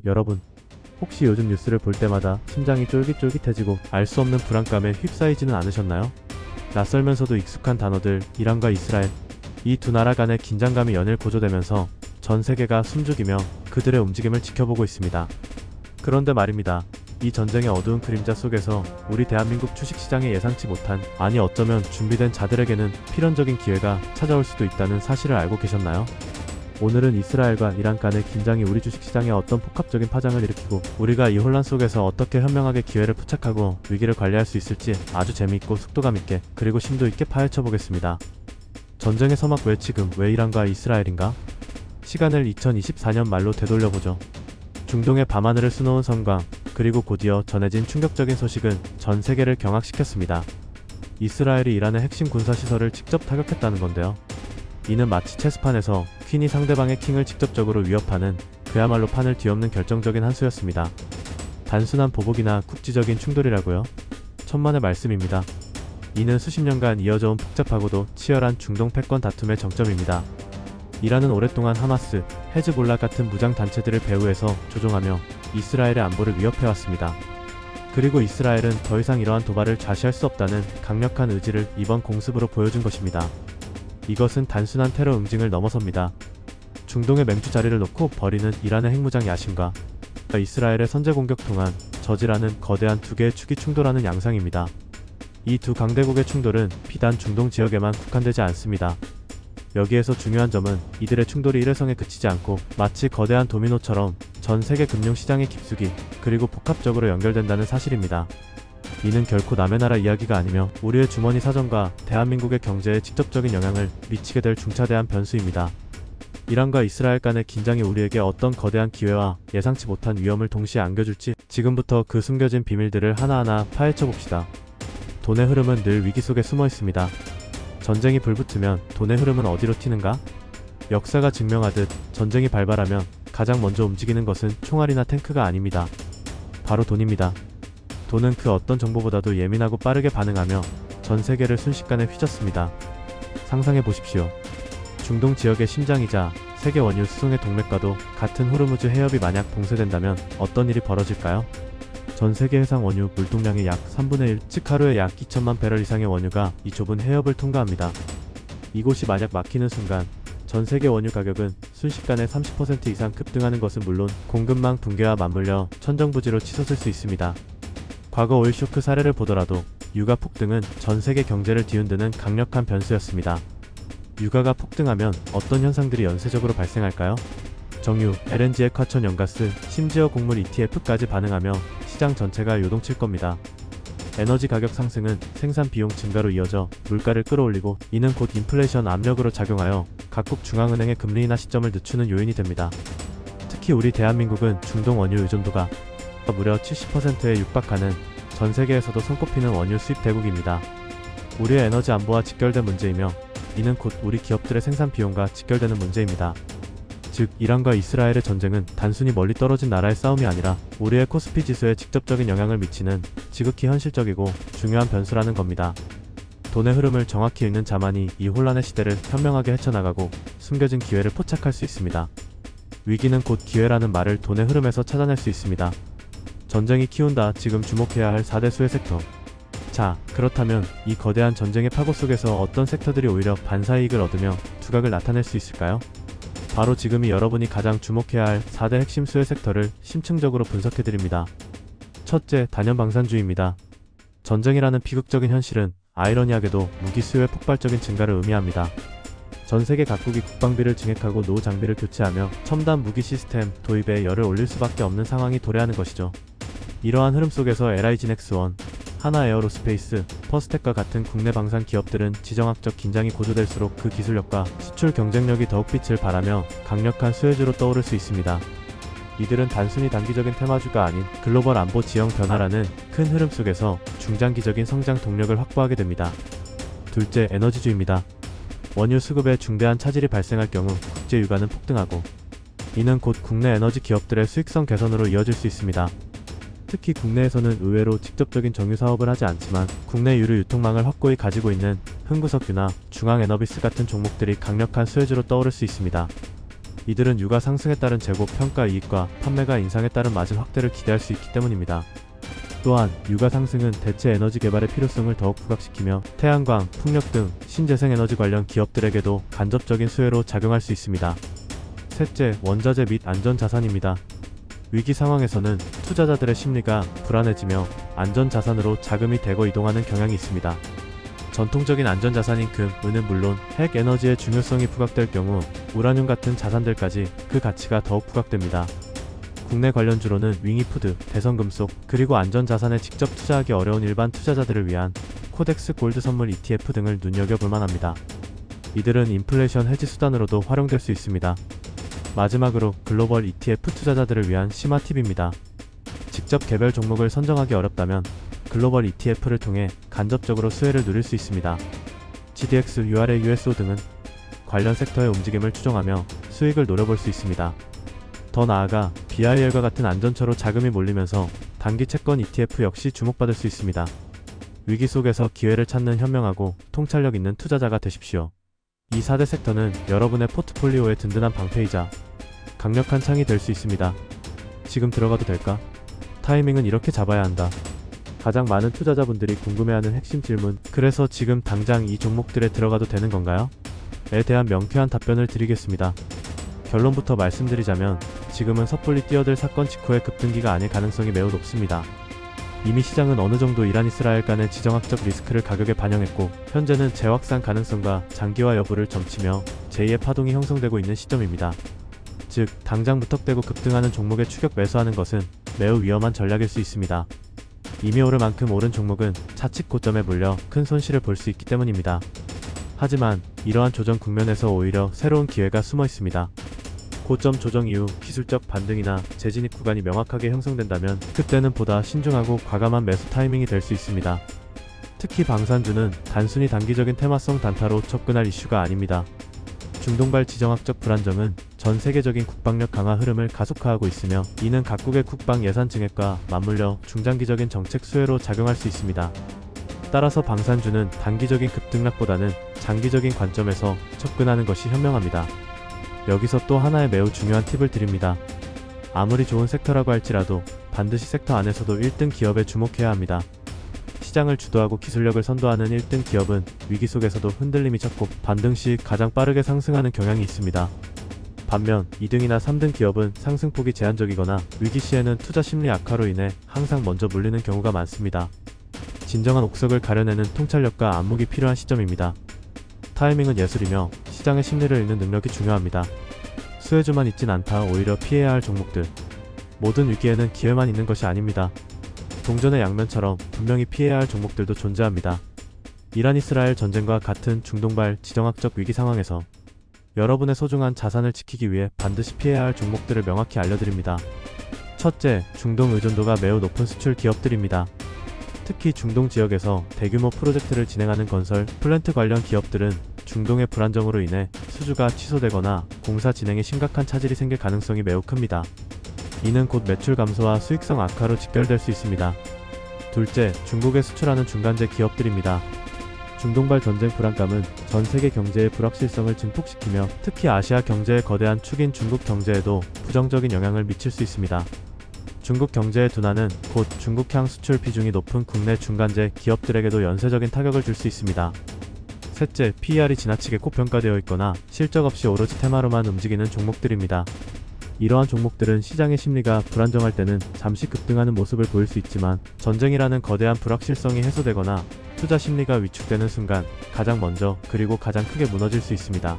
여러분, 혹시 요즘 뉴스를 볼 때마다 심장이 쫄깃쫄깃해지고 알 수 없는 불안감에 휩싸이지는 않으셨나요? 낯설면서도 익숙한 단어들, 이란과 이스라엘. 이 두 나라 간의 긴장감이 연일 고조되면서 전 세계가 숨죽이며 그들의 움직임을 지켜보고 있습니다. 그런데 말입니다. 이 전쟁의 어두운 그림자 속에서 우리 대한민국 주식시장에 예상치 못한, 아니 어쩌면 준비된 자들에게는 필연적인 기회가 찾아올 수도 있다는 사실을 알고 계셨나요? 오늘은 이스라엘과 이란 간의 긴장이 우리 주식시장에 어떤 복합적인 파장을 일으키고 우리가 이 혼란 속에서 어떻게 현명하게 기회를 포착하고 위기를 관리할 수 있을지 아주 재미있고 속도감 있게 그리고 심도 있게 파헤쳐 보겠습니다. 전쟁의 서막 왜 지금, 왜 이란과 이스라엘인가? 시간을 2024년 말로 되돌려보죠. 중동의 밤하늘을 수놓은 성광, 그리고 곧이어 전해진 충격적인 소식은 전 세계를 경악시켰습니다. 이스라엘이 이란의 핵심 군사시설을 직접 타격했다는 건데요. 이는 마치 체스판에서 퀸이 상대방의 킹을 직접적으로 위협하는, 그야말로 판을 뒤엎는 결정적인 한 수였습니다. 단순한 보복이나 국지적인 충돌이라고요? 천만의 말씀입니다. 이는 수십 년간 이어져온 복잡하고도 치열한 중동 패권 다툼의 정점입니다. 이란은 오랫동안 하마스, 헤즈볼라 같은 무장단체들을 배후에서 조종하며 이스라엘의 안보를 위협해왔습니다. 그리고 이스라엘은 더 이상 이러한 도발을 좌시할 수 없다는 강력한 의지를 이번 공습으로 보여준 것입니다. 이것은 단순한 테러 응징을 넘어섭니다. 중동의 맹주 자리를 놓고 벌이는 이란의 핵무장 야심과 이스라엘의 선제 공격 통한 저지라는 거대한 두 개의 축이 충돌하는 양상입니다. 이 두 강대국의 충돌은 비단 중동 지역에만 국한되지 않습니다. 여기에서 중요한 점은 이들의 충돌이 일회성에 그치지 않고 마치 거대한 도미노처럼 전 세계 금융시장의 깊숙이 그리고 복합적으로 연결된다는 사실입니다. 이는 결코 남의 나라 이야기가 아니며 우리의 주머니 사정과 대한민국의 경제에 직접적인 영향을 미치게 될 중차대한 변수입니다. 이란과 이스라엘 간의 긴장이 우리에게 어떤 거대한 기회와 예상치 못한 위험을 동시에 안겨줄지 지금부터 그 숨겨진 비밀들을 하나하나 파헤쳐 봅시다. 돈의 흐름은 늘 위기 속에 숨어 있습니다. 전쟁이 불붙으면 돈의 흐름은 어디로 튀는가? 역사가 증명하듯 전쟁이 발발하면 가장 먼저 움직이는 것은 총알이나 탱크가 아닙니다. 바로 돈입니다. 돈은 그 어떤 정보보다도 예민하고 빠르게 반응하며 전 세계를 순식간에 휘젓습니다. 상상해 보십시오. 중동 지역의 심장이자 세계 원유 수송의 동맥과도 같은 호르무즈 해협이 만약 봉쇄된다면 어떤 일이 벌어질까요? 전 세계 해상 원유 물동량의 약 3분의 1, 즉 하루에 약 2천만 배럴 이상의 원유가 이 좁은 해협을 통과합니다. 이곳이 만약 막히는 순간 전 세계 원유 가격은 순식간에 30% 이상 급등하는 것은 물론 공급망 붕괴와 맞물려 천정부지로 치솟을 수 있습니다. 과거 오일 쇼크 사례를 보더라도 유가 폭등은 전 세계 경제를 뒤흔드는 강력한 변수였습니다. 유가가 폭등하면 어떤 현상들이 연쇄적으로 발생할까요? 정유, LNG의 과천 연가스, 심지어 곡물 ETF까지 반응하며 시장 전체가 요동칠 겁니다. 에너지 가격 상승은 생산 비용 증가로 이어져 물가를 끌어올리고 이는 곧 인플레이션 압력으로 작용하여 각국 중앙은행의 금리 인하 시점을 늦추는 요인이 됩니다. 특히 우리 대한민국은 중동 원유 의존도가 무려 70%에 육박하는 전 세계에서도 손꼽히는 원유 수입 대국입니다. 우리의 에너지 안보와 직결된 문제이며 이는 곧 우리 기업들의 생산 비용과 직결되는 문제입니다. 즉, 이란과 이스라엘의 전쟁은 단순히 멀리 떨어진 나라의 싸움이 아니라 우리의 코스피 지수에 직접적인 영향을 미치는 지극히 현실적이고 중요한 변수라는 겁니다. 돈의 흐름을 정확히 읽는 자만이 이 혼란의 시대를 현명하게 헤쳐나가고 숨겨진 기회를 포착할 수 있습니다. 위기는 곧 기회라는 말을 돈의 흐름에서 찾아낼 수 있습니다. 전쟁이 키운다 지금 주목해야 할 4대 수혜 섹터. 자, 그렇다면 이 거대한 전쟁의 파고 속에서 어떤 섹터들이 오히려 반사이익을 얻으며 두각을 나타낼 수 있을까요? 바로 지금이 여러분이 가장 주목해야 할 4대 핵심 수혜 섹터를 심층적으로 분석해드립니다. 첫째, 단연방산주의입니다. 전쟁이라는 비극적인 현실은 아이러니하게도 무기 수요의 폭발적인 증가를 의미합니다. 전 세계 각국이 국방비를 증액하고 노후 장비를 교체하며 첨단 무기 시스템 도입에 열을 올릴 수밖에 없는 상황이 도래하는 것이죠. 이러한 흐름 속에서 LI지넥스원, 하나에어로스페이스, 퍼스텍과 같은 국내 방산 기업들은 지정학적 긴장이 고조될수록 그 기술력과 수출 경쟁력이 더욱 빛을 발하며 강력한 수혜주로 떠오를 수 있습니다. 이들은 단순히 단기적인 테마주가 아닌 글로벌 안보 지형 변화라는 큰 흐름 속에서 중장기적인 성장 동력을 확보하게 됩니다. 둘째, 에너지주입니다. 원유 수급에 중대한 차질이 발생할 경우 국제 유가는 폭등하고 이는 곧 국내 에너지 기업들의 수익성 개선으로 이어질 수 있습니다. 특히 국내에서는 의외로 직접적인 정유 사업을 하지 않지만 국내 유류 유통망을 확고히 가지고 있는 흥구석유나 중앙에너비스 같은 종목들이 강력한 수혜주로 떠오를 수 있습니다. 이들은 유가 상승에 따른 재고 평가 이익과 판매가 인상에 따른 마진 확대를 기대할 수 있기 때문입니다. 또한 유가 상승은 대체 에너지 개발의 필요성을 더욱 부각시키며 태양광, 풍력 등 신재생에너지 관련 기업들에게도 간접적인 수혜로 작용할 수 있습니다. 셋째, 원자재 및 안전자산입니다. 위기 상황에서는 투자자들의 심리가 불안해지며 안전자산으로 자금이 대거 이동하는 경향이 있습니다. 전통적인 안전자산인 금, 은은 물론 핵 에너지의 중요성이 부각될 경우 우라늄 같은 자산들까지 그 가치가 더욱 부각됩니다. 국내 관련주로는 윙이푸드, 대성금속, 그리고 안전자산에 직접 투자하기 어려운 일반 투자자들을 위한 코덱스 골드 선물 ETF 등을 눈여겨볼 만합니다. 이들은 인플레이션 해지 수단으로도 활용될 수 있습니다. 마지막으로 글로벌 ETF 투자자들을 위한 심화 팁입니다. 직접 개별 종목을 선정하기 어렵다면 글로벌 ETF를 통해 간접적으로 수혜를 누릴 수 있습니다. GDX, URA, USO 등은 관련 섹터의 움직임을 추종하며 수익을 노려볼 수 있습니다. 더 나아가 BIL과 같은 안전처로 자금이 몰리면서 단기 채권 ETF 역시 주목받을 수 있습니다. 위기 속에서 기회를 찾는 현명하고 통찰력 있는 투자자가 되십시오. 이 4대 섹터는 여러분의 포트폴리오의 든든한 방패이자 강력한 창이 될 수 있습니다. 지금 들어가도 될까? 타이밍은 이렇게 잡아야 한다. 가장 많은 투자자분들이 궁금해하는 핵심 질문, 그래서 지금 당장 이 종목들에 들어가도 되는 건가요? 에 대한 명쾌한 답변을 드리겠습니다. 결론부터 말씀드리자면 지금은 섣불리 뛰어들 사건 직후의 급등기가 아닐 가능성이 매우 높습니다. 이미 시장은 어느 정도 이란-이스라엘 간의 지정학적 리스크를 가격에 반영했고 현재는 재확산 가능성과 장기화 여부를 점치며 제2의 파동이 형성되고 있는 시점입니다. 즉, 당장 무턱대고 급등하는 종목에 추격 매수하는 것은 매우 위험한 전략일 수 있습니다. 이미 오를 만큼 오른 종목은 차익 고점에 몰려 큰 손실을 볼 수 있기 때문입니다. 하지만 이러한 조정 국면에서 오히려 새로운 기회가 숨어 있습니다. 고점 조정 이후 기술적 반등이나 재진입 구간이 명확하게 형성된다면 그때는 보다 신중하고 과감한 매수 타이밍이 될 수 있습니다. 특히 방산주는 단순히 단기적인 테마성 단타로 접근할 이슈가 아닙니다. 중동발 지정학적 불안정은 전 세계적인 국방력 강화 흐름을 가속화하고 있으며 이는 각국의 국방 예산 증액과 맞물려 중장기적인 정책 수혜로 작용할 수 있습니다. 따라서 방산주는 단기적인 급등락보다는 장기적인 관점에서 접근하는 것이 현명합니다. 여기서 또 하나의 매우 중요한 팁을 드립니다. 아무리 좋은 섹터라고 할지라도 반드시 섹터 안에서도 1등 기업에 주목해야 합니다. 시장을 주도하고 기술력을 선도하는 1등 기업은 위기 속에서도 흔들림이 적고 반등 시 가장 빠르게 상승하는 경향이 있습니다. 반면 2등이나 3등 기업은 상승폭이 제한적이거나 위기 시에는 투자 심리 악화로 인해 항상 먼저 물리는 경우가 많습니다. 진정한 옥석을 가려내는 통찰력과 안목이 필요한 시점입니다. 타이밍은 예술이며 시장의 심리를 읽는 능력이 중요합니다. 수혜주만 있진 않다. 오히려 피해야 할 종목들. 모든 위기에는 기회만 있는 것이 아닙니다. 동전의 양면처럼 분명히 피해야 할 종목들도 존재합니다. 이란-이스라엘 전쟁과 같은 중동발 지정학적 위기 상황에서 여러분의 소중한 자산을 지키기 위해 반드시 피해야 할 종목들을 명확히 알려드립니다. 첫째, 중동 의존도가 매우 높은 수출 기업들입니다. 특히 중동 지역에서 대규모 프로젝트를 진행하는 건설, 플랜트 관련 기업들은 중동의 불안정으로 인해 수주가 취소되거나 공사 진행에 심각한 차질이 생길 가능성이 매우 큽니다. 이는 곧 매출 감소와 수익성 악화로 직결될 수 있습니다. 둘째, 중국에 수출하는 중간재 기업들입니다. 중동발 전쟁 불안감은 전 세계 경제의 불확실성을 증폭시키며 특히 아시아 경제의 거대한 축인 중국 경제에도 부정적인 영향을 미칠 수 있습니다. 중국 경제의 둔화는 곧 중국향 수출 비중이 높은 국내 중간재 기업들에게도 연쇄적인 타격을 줄 수 있습니다. 셋째, PER이 지나치게 고평가되어 있거나 실적 없이 오로지 테마로만 움직이는 종목들입니다. 이러한 종목들은 시장의 심리가 불안정할 때는 잠시 급등하는 모습을 보일 수 있지만 전쟁이라는 거대한 불확실성이 해소되거나 투자 심리가 위축되는 순간 가장 먼저 그리고 가장 크게 무너질 수 있습니다.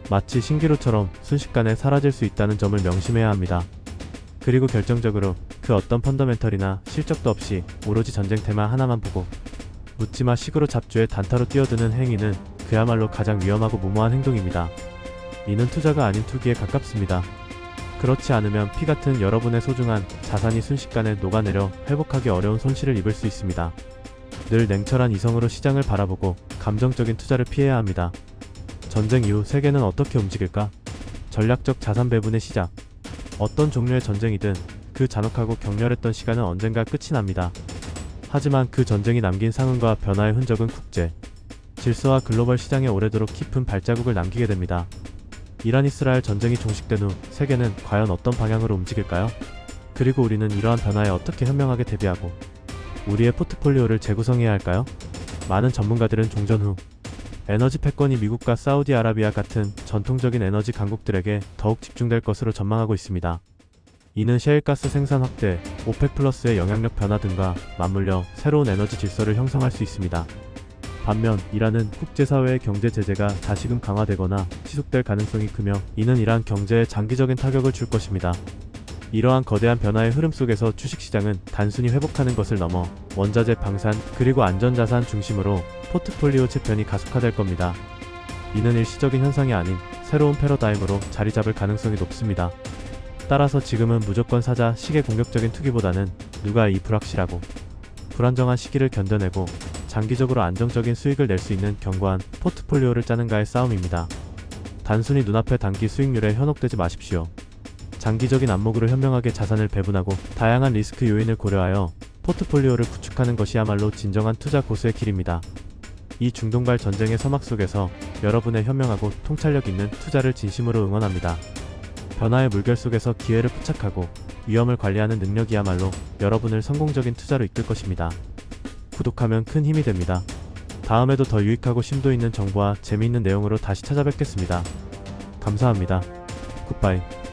마치 신기루처럼 순식간에 사라질 수 있다는 점을 명심해야 합니다. 그리고 결정적으로 그 어떤 펀더멘털이나 실적도 없이 오로지 전쟁 테마 하나만 보고 묻지마 식으로 잡주에 단타로 뛰어드는 행위는 그야말로 가장 위험하고 무모한 행동입니다. 이는 투자가 아닌 투기에 가깝습니다. 그렇지 않으면 피 같은 여러분의 소중한 자산이 순식간에 녹아내려 회복하기 어려운 손실을 입을 수 있습니다. 늘 냉철한 이성으로 시장을 바라보고 감정적인 투자를 피해야 합니다. 전쟁 이후 세계는 어떻게 움직일까? 전략적 자산 배분의 시작. 어떤 종류의 전쟁이든 그 잔혹하고 격렬했던 시간은 언젠가 끝이 납니다. 하지만 그 전쟁이 남긴 상흔과 변화의 흔적은 국제 질서와 글로벌 시장에 오래도록 깊은 발자국을 남기게 됩니다. 이란 이스라엘 전쟁이 종식된 후 세계는 과연 어떤 방향으로 움직일까요? 그리고 우리는 이러한 변화에 어떻게 현명하게 대비하고 우리의 포트폴리오를 재구성해야 할까요? 많은 전문가들은 종전 후 에너지 패권이 미국과 사우디아라비아 같은 전통적인 에너지 강국들에게 더욱 집중될 것으로 전망하고 있습니다. 이는 셰일가스 생산 확대, 오펙 플러스의 영향력 변화 등과 맞물려 새로운 에너지 질서를 형성할 수 있습니다. 반면 이란은 국제사회의 경제 제재가 다시금 강화되거나 지속될 가능성이 크며 이는 이란 경제에 장기적인 타격을 줄 것입니다. 이러한 거대한 변화의 흐름 속에서 주식시장은 단순히 회복하는 것을 넘어 원자재, 방산, 그리고 안전자산 중심으로 포트폴리오 재편이 가속화될 겁니다. 이는 일시적인 현상이 아닌 새로운 패러다임으로 자리 잡을 가능성이 높습니다. 따라서 지금은 무조건 사자 식의 공격적인 투기보다는 누가 이 불확실하고 불안정한 시기를 견뎌내고 장기적으로 안정적인 수익을 낼 수 있는 견고한 포트폴리오를 짜는가의 싸움입니다. 단순히 눈앞의 단기 수익률에 현혹되지 마십시오. 장기적인 안목으로 현명하게 자산을 배분하고 다양한 리스크 요인을 고려하여 포트폴리오를 구축하는 것이야말로 진정한 투자 고수의 길입니다. 이 중동발 전쟁의 서막 속에서 여러분의 현명하고 통찰력 있는 투자를 진심으로 응원합니다. 변화의 물결 속에서 기회를 포착하고 위험을 관리하는 능력이야말로 여러분을 성공적인 투자로 이끌 것입니다. 구독하면 큰 힘이 됩니다. 다음에도 더 유익하고 심도 있는 정보와 재미있는 내용으로 다시 찾아뵙겠습니다. 감사합니다. 굿바이.